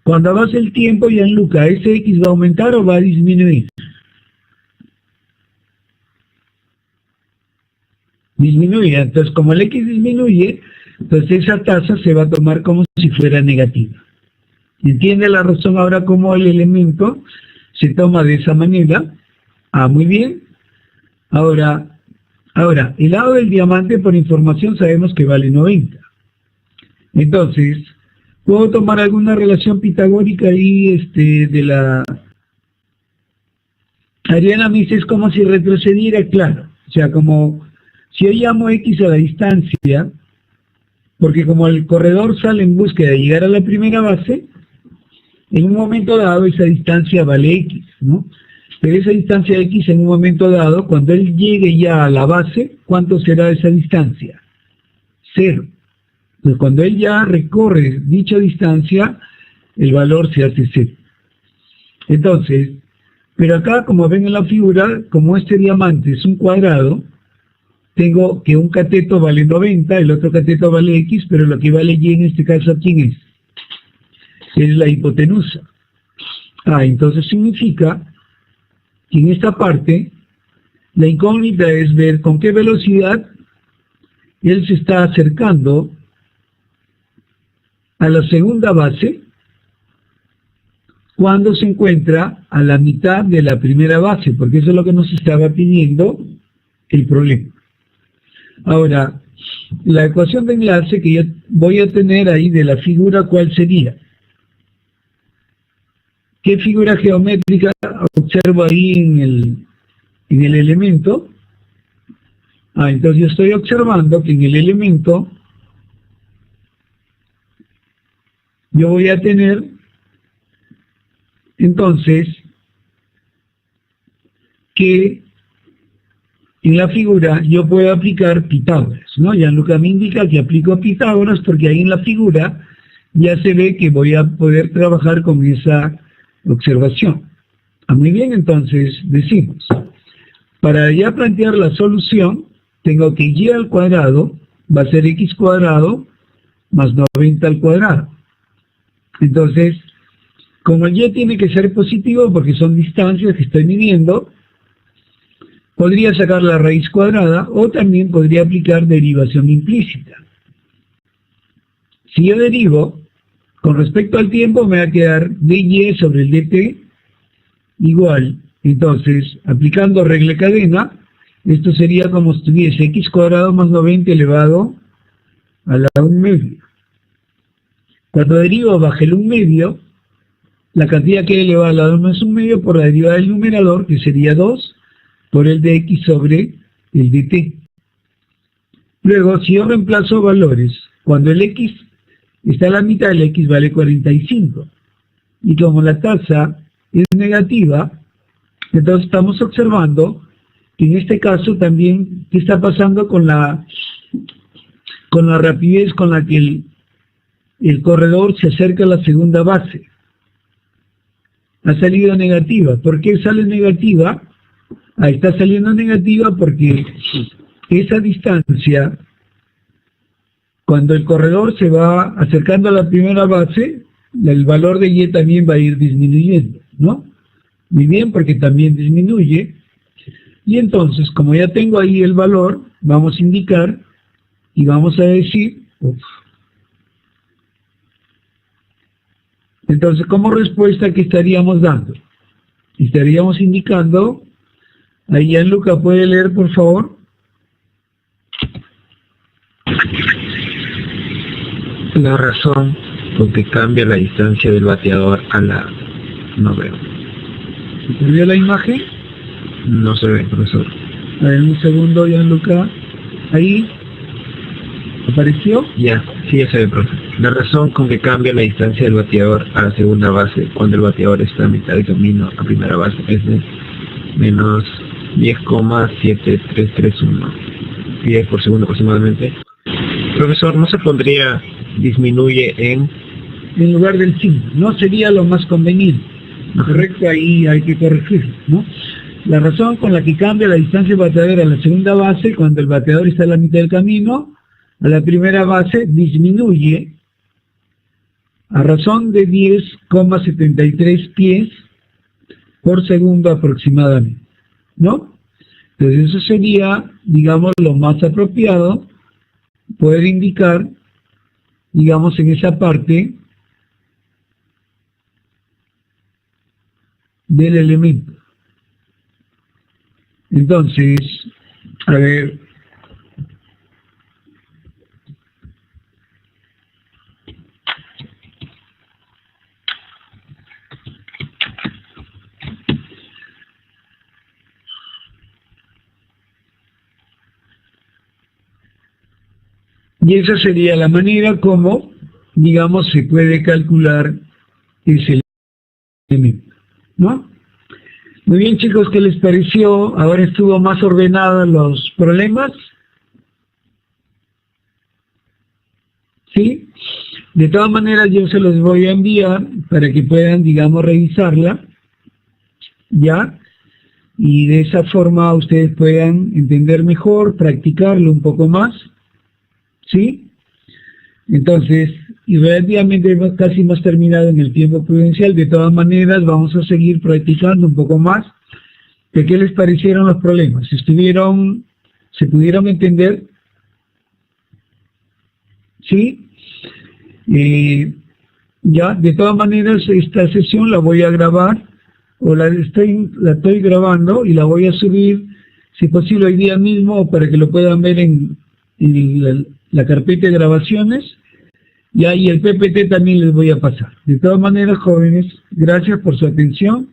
cuando avanza el tiempo, Gianluca, ¿ese X va a aumentar o va a disminuir? Disminuye. Entonces, como el X disminuye, entonces esa tasa se va a tomar como si fuera negativa. ¿Entiende la razón ahora cómo el elemento se toma de esa manera? Ah, muy bien. Ahora, el lado del diamante por información sabemos que vale 90. Entonces, ¿puedo tomar alguna relación pitagórica ahí de la... Ariana me dice, es como si retrocediera, claro. O sea, como si yo llamo X a la distancia, porque como el corredor sale en búsqueda de llegar a la primera base, en un momento dado esa distancia vale X, ¿no? Pero esa distancia X en un momento dado, cuando él llegue ya a la base, ¿cuánto será esa distancia? 0. Pues cuando él ya recorre dicha distancia, el valor se hace 0. Entonces, pero acá, como ven en la figura, como este diamante es un cuadrado, tengo que un cateto vale 90, el otro cateto vale X, pero lo que vale Y en este caso, ¿quién es? Es la hipotenusa. Entonces significa que en esta parte, la incógnita es ver con qué velocidad él se está acercando a la segunda base cuando se encuentra a la mitad de la primera base, porque eso es lo que nos estaba pidiendo el problema. Ahora, la ecuación de enlace que yo voy a tener ahí de la figura, ¿cuál sería? ¿Qué figura geométrica observo ahí en el elemento? Entonces yo estoy observando que en el elemento yo voy a tener, entonces, que en la figura yo puedo aplicar Pitágoras, ¿no? Gianluca me indica que aplico Pitágoras porque ahí en la figura ya se ve que voy a poder trabajar con esa observación. Muy bien, entonces decimos, para ya plantear la solución, tengo que y al cuadrado va a ser x cuadrado más 90 al cuadrado. Entonces, como el y tiene que ser positivo porque son distancias que estoy midiendo, podría sacar la raíz cuadrada o también podría aplicar derivación implícita. Si yo derivo, con respecto al tiempo me va a quedar dy sobre el dt igual, entonces, aplicando regla de cadena, esto sería como si tuviese x cuadrado más 90 elevado a la 1 medio. Cuando derivo bajo el 1 medio, la cantidad que eleva a la 2 más 1 medio por la derivada del numerador, que sería 2, por el de x sobre el dt. Luego, si yo reemplazo valores, cuando el x está a la mitad, el x vale 45. Y como la tasa es negativa, entonces estamos observando En este caso también, ¿qué está pasando con la rapidez con la que el corredor se acerca a la segunda base? Ha salido negativa. ¿Por qué sale negativa? Ahí está saliendo negativa porque esa distancia, cuando el corredor se va acercando a la primera base, el valor de Y también va a ir disminuyendo, ¿no? Muy bien, porque también disminuye. Y entonces, como ya tengo ahí el valor, vamos a indicar y vamos a decir, entonces, como respuesta, ¿qué estaríamos dando? Estaríamos indicando, ahí Gianluca, ¿puede leer, por favor? La razón por que cambia la distancia del bateador a la... No veo. ¿Se vio la imagen? No se ve, profesor. A ver, un segundo, Gianluca. Ahí. ¿Apareció? Ya, sí, ya se ve, profesor. La razón con que cambia la distancia del bateador a la segunda base cuando el bateador está a mitad de camino a primera base es de menos 10,7331 pies por segundo aproximadamente. Profesor, ¿no se pondría disminuye en lugar del 5? No sería lo más conveniente. Correcto, ahí hay que corregirlo, ¿no? La razón con la que cambia la distancia del bateador a la segunda base, cuando el bateador está a la mitad del camino, a la primera base disminuye a razón de 10,73 pies por segundo aproximadamente, ¿no? Entonces eso sería, digamos, lo más apropiado, poder indicar, digamos, en esa parte del elemento. Entonces, a ver, y esa sería la manera como, digamos, se puede calcular ese elemento, ¿no? Muy bien, chicos, ¿qué les pareció? ¿Ahora estuvo más ordenados los problemas? ¿Sí? De todas maneras, yo se los voy a enviar para que puedan, digamos, revisarla, ¿ya? Y de esa forma ustedes puedan entender mejor, practicarlo un poco más, ¿sí? Entonces, y relativamente casi hemos terminado en el tiempo prudencial. De todas maneras, vamos a seguir practicando un poco más. ¿De qué les parecieron los problemas? ¿Se pudieron entender? ¿Sí? Ya, de todas maneras, esta sesión la voy a grabar, o la estoy grabando y la voy a subir, si posible, hoy día mismo, para que lo puedan ver en la carpeta de grabaciones. Y ahí el PPT también les voy a pasar. De todas maneras, jóvenes, gracias por su atención.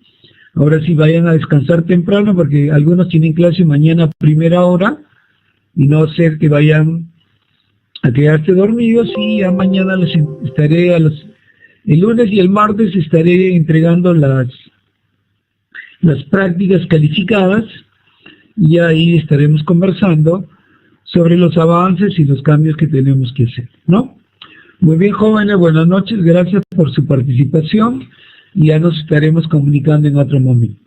Ahora sí vayan a descansar temprano porque algunos tienen clase mañana a primera hora y no ser que vayan a quedarse dormidos, y ya mañana les estaré el lunes y el martes estaré entregando las prácticas calificadas, y ahí estaremos conversando sobre los avances y los cambios que tenemos que hacer, ¿no? Muy bien, jóvenes, buenas noches, gracias por su participación y ya nos estaremos comunicando en otro momento.